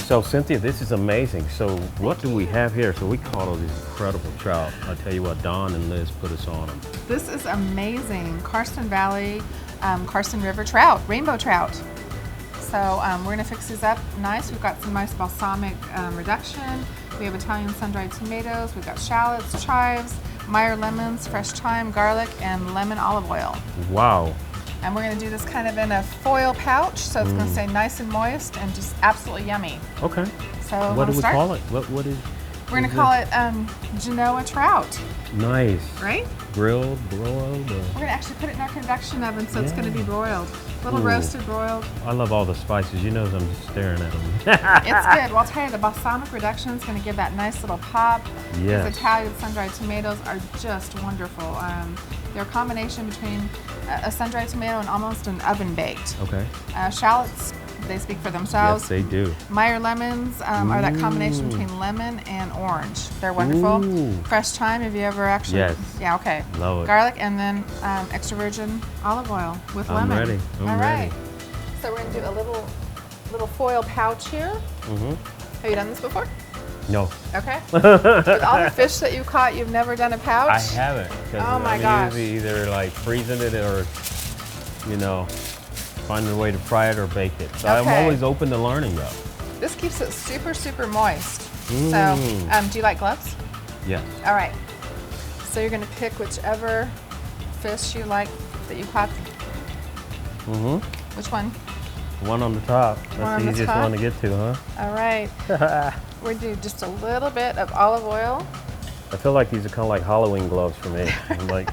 So Cynthia, this is amazing. So what do we have here? So we caught all these incredible trout. I tell you what, Don and Liz put us on them. This is amazing. Carson Valley, Carson River trout, rainbow trout. So we're gonna fix these up nice. We've got some nice balsamic reduction. We have Italian sun-dried tomatoes. We've got shallots, chives, Meyers lemons, fresh thyme, garlic, and lemon olive oil. Wow. And we're gonna do this kind of in a foil pouch, so it's gonna stay nice and moist and just absolutely yummy. Okay. So what do we call it? What is? We're gonna call it Genoa trout. Nice. Right? Grilled, broiled. We're gonna actually put it in our convection oven, so it's gonna be broiled. Little roasted, broiled. I love all the spices. You know, I'm just staring at them. It's good. Well, I'll tell you, the balsamic reduction is going to give that nice little pop. Yes. These Italian sun-dried tomatoes are just wonderful. They're a combination between a sun-dried tomato and almost an oven-baked. Okay. Shallots, they speak for themselves. Yes, they do. Meyers lemons are that combination between lemon and orange. They're wonderful. Fresh thyme, have you ever actually? Yes. Yeah, okay. Love it. Garlic, and then extra virgin olive oil with lemon. I'm ready. I'm ready. So we're going to do a little foil pouch here. Have you done this before? No. Okay. With all the fish that you caught, you've never done a pouch? I haven't. Oh my gosh. Usually either like freezing it or, you know, finding a way to fry it or bake it. So I'm always open to learning though. This keeps it super, super moist. So, do you like gloves? Yes. All right. So you're going to pick whichever fish you like that you caught. Which one? One on the top. That's the easiest one to get to, huh? All right. We're going to do just a little bit of olive oil. I feel like these are kind of like Halloween gloves for me. I'm like,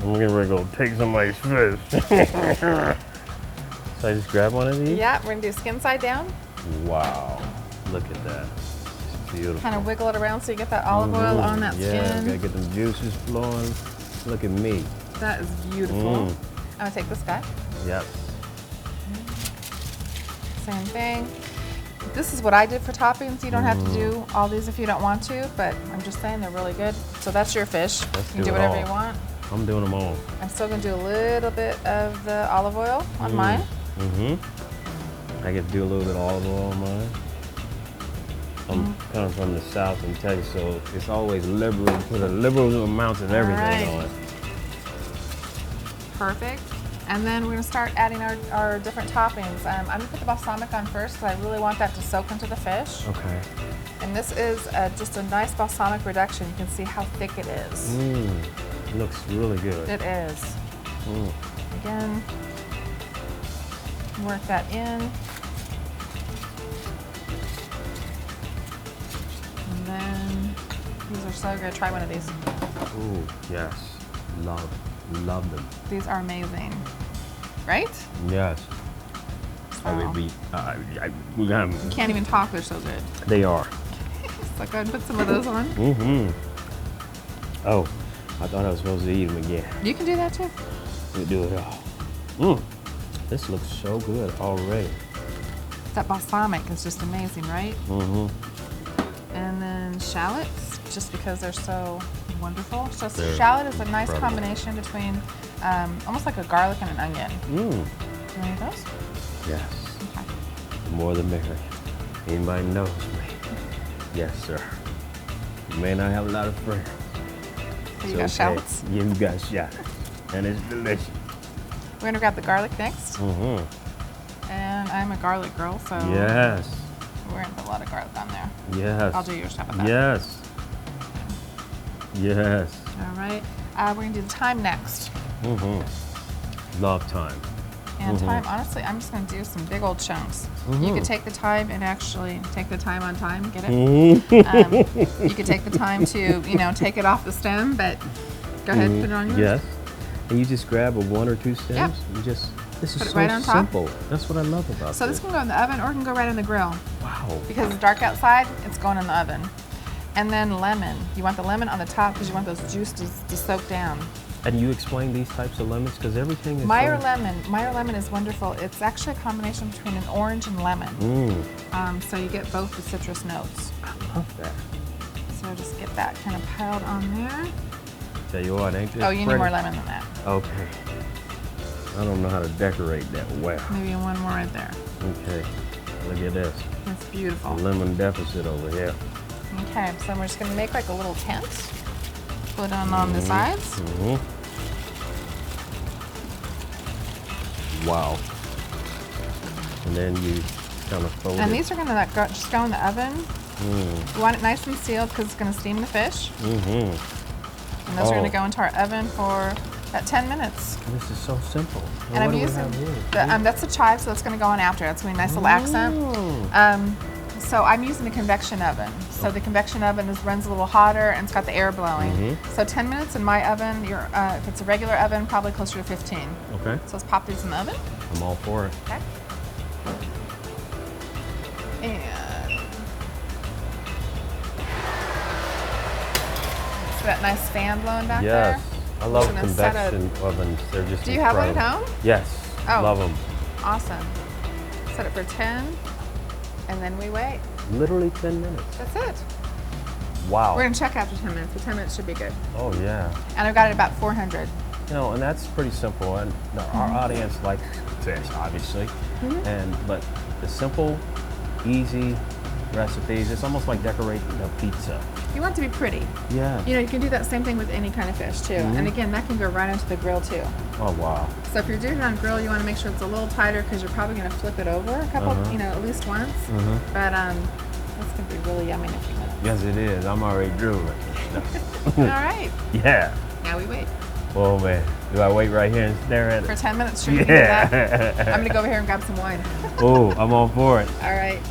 I'm going to go take somebody's fish. So I just grab one of these? Yeah, we're going to do skin side down. Wow. Look at that. It's beautiful. Kind of wiggle it around so you get that olive oil on that skin. Yeah, gotta get them juices flowing. Look at me. That is beautiful. I'm going to take this guy. Yep. Same thing. This is what I did for toppings. You don't have to do all these if you don't want to, but I'm just saying they're really good. So that's your fish. You can do whatever you want. I'm doing them all. I'm still going to do a little bit of the olive oil on mine. I get to do a little bit of olive oil on mine. I'm kind of from the South in Texas, so it's always liberal. Put a liberal amount of everything on it. Perfect. And then we're going to start adding our different toppings. I'm going to put the balsamic on first because I really want that to soak into the fish. Okay. And this is just a nice balsamic reduction. You can see how thick it is. It looks really good. It is. Again, work that in. And then, these are so good. Try one of these. Ooh, yes. Love them. These are amazing. Right? Yes. So, We got them. you can't even talk, they're so good. They are. So go ahead and put some of those on. Oh, I thought I was supposed to eat them again. You can do that too. We do it all. This looks so good already. That balsamic is just amazing, right? And then shallots, just because they're so wonderful. So shallot is a nice combination between almost like a garlic and an onion. You want those? Yes. Okay. The more the merrier. Anybody knows me. Yes, sir. You may not have a lot of friends. So you got shallots? Yeah, you got shallots. And it's delicious. We're gonna grab the garlic next. And I'm a garlic girl, so yes. we're gonna put a lot of garlic on there. Yes. I'll do yours. How about that? Yes. Yes. All right. We're gonna do the thyme next. Love thyme. And thyme, honestly, I'm just gonna do some big old chunks. You could take the time and actually take the time on time, get it? You could take the time to, take it off the stem, but go ahead, put it on yours. Yes. And you just grab a 1 or 2 stems. Yep. This is put it so right on top. simple. That's what I love about So this can go in the oven or it can go right in the grill. Wow. Because it's dark outside, it's going in the oven. And then lemon. You want the lemon on the top because you want those juices to soak down. And you explain these types of lemons because everything is Meyers lemon is wonderful. It's actually a combination between an orange and lemon. So you get both the citrus notes. I love that. So just get that kind of piled on there. Tell you what, ain't this Oh, you need more lemon than that. Okay. I don't know how to decorate that well. Maybe one more right there. Okay. Look at this. It's beautiful. Lemon deficit over here. Okay, so we're just gonna make like a little tent. Put on the sides. Wow. And then you kind of fold And it. these are gonna just go in the oven. You want it nice and sealed because it's gonna steam the fish. And those are gonna go into our oven for about 10 minutes. This is so simple. And I'm using, that's the chive, so that's gonna go on after. That's gonna be a nice little accent. So I'm using a convection oven. So the convection oven runs a little hotter and it's got the air blowing. So 10 minutes in my oven, if it's a regular oven, probably closer to 15. Okay. So let's pop these in the oven. I'm all for it. Okay. And see that nice fan blowing back there? Yes. I love Just gonna set convection ovens. They're just Do you have one at incredible. home? Yes. Oh. Love them. Awesome. Set it for 10, and then we wait. Literally 10 minutes. That's it. Wow. We're gonna check after 10 minutes, but 10 minutes should be good. Oh, yeah. And I've got it about 400. You know, and that's pretty simple. And our audience likes fish, obviously. But the simple, easy recipes, it's almost like decorating a pizza. You want it to be pretty. Yeah. You know, you can do that same thing with any kind of fish too. And again, that can go right into the grill too. Oh, wow. So if you're doing it on grill, you want to make sure it's a little tighter because you're probably going to flip it over a couple, at least once. But that's going to be really yummy in a few minutes. Yes, it is. I'm already drooling. All right. Yeah. Now we wait. Oh, man. Do I wait right here and stare at For it? 10 minutes, sure you can do that. I'm going to go over here and grab some wine. Oh, I'm all for it. All right.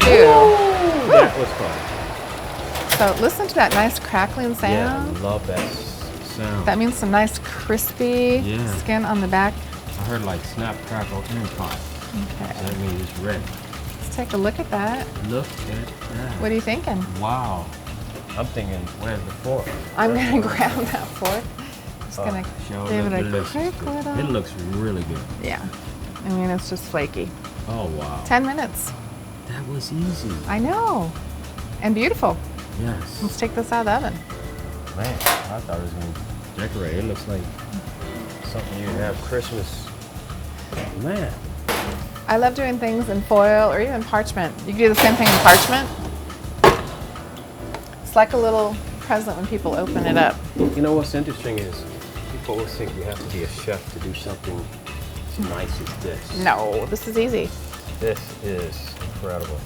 That was fun. So listen to that nice crackling sound. Yeah, I love that sound. That means some nice crispy skin on the back. I heard like snap, crackle, and pop. Okay. That means it's ready. Let's take a look at that. Look at that. What are you thinking? Wow. I'm thinking, where's the fork? I'm going to grab that fork. Just going to give it a delicious. quick little. It looks really good. Yeah. I mean, it's just flaky. Oh, wow. 10 minutes. That was easy. I know. And beautiful. Yes. Let's take this out of the oven. Man, I thought it was going to decorate. It looks like something you'd have Christmas. Man. I love doing things in foil or even parchment. You can do the same thing in parchment. It's like a little present when people open it up. You know what's interesting is people always think you have to be a chef to do something as nice as this. No, this is easy. This is incredible.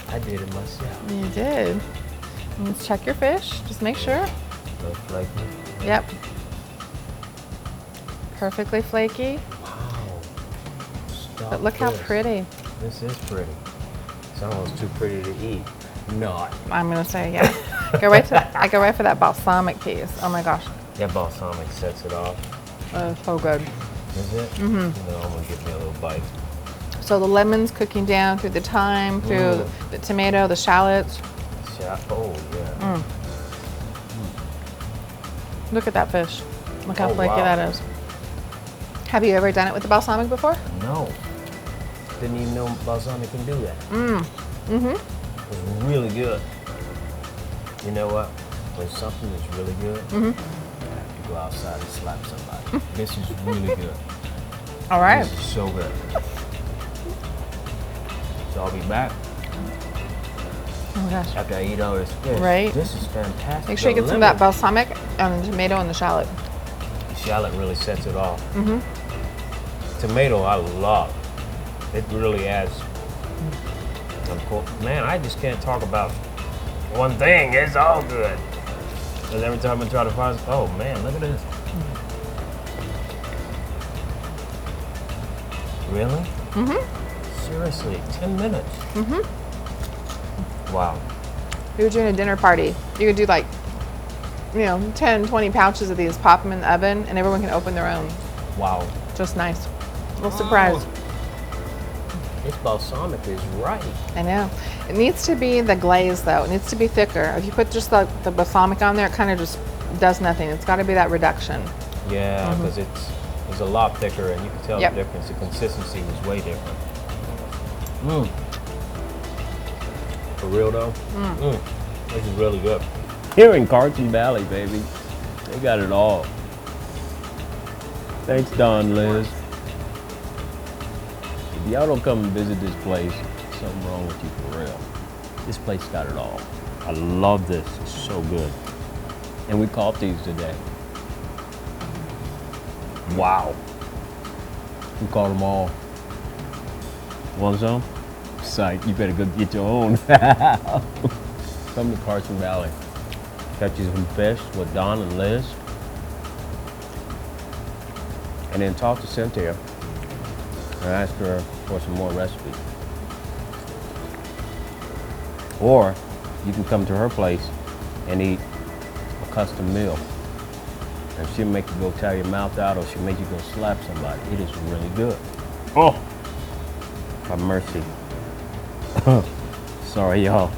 I did it myself. You did. Let's check your fish. Just make sure. No flaky. Yep. Perfectly flaky. Wow. Stop But look how this. pretty. This is pretty. It's almost too pretty to eat. Not. I'm gonna say, yeah. Go right to that. I go right for that balsamic piece. Oh my gosh. That balsamic sets it off. So good. Is it? Mm-hmm. You know, I'm gonna give me a little bite. So the lemon's cooking down through the thyme, through the tomato, the shallots. Oh yeah. Look at that fish. Look how Oh, flaky wow. that is. Have you ever done it with the balsamic before? No. Didn't even know balsamic can do that. Mm-hmm. It was really good. You know what? When something is really good, you have to go outside and slap somebody. This is really good. All right. This is so good. So I'll be back Oh my gosh. after I eat all this fish. Right. This is fantastic. Make sure you The get some of that lemon- balsamic and the tomato and the shallot. The shallot really sets it off. Tomato, I love. It really adds. Man, I just can't talk about one thing. It's all good. Because every time I try to find, oh man, look at this. Really? Seriously, 10 minutes. Wow. If you were doing a dinner party, you could do like, 10, 20 pouches of these, pop them in the oven, and everyone can open their own. Wow. Just nice. Little surprise. This balsamic is right. I know. It needs to be the glaze though. It needs to be thicker. If you put just the balsamic on there, it kind of just does nothing. It's got to be that reduction. Yeah, because it's a lot thicker, and you can tell Yep. the difference. The consistency was way different. For real though? This is really good. Here in Carson Valley, baby, they got it all. Thanks, Don Liz. If y'all don't come and visit this place, something wrong with you for real. This place got it all. I love this. It's so good. And we caught these today. Wow. We caught them all. Want some? Psych, you better go get your own. Come to Carson Valley. Catch you some fish with Don and Liz. And then talk to Cynthia and ask her for some more recipes. Or you can come to her place and eat a custom meal. And she'll make you go tear your mouth out, or she'll make you go slap somebody. It is really good. Oh, have mercy. Sorry, y'all.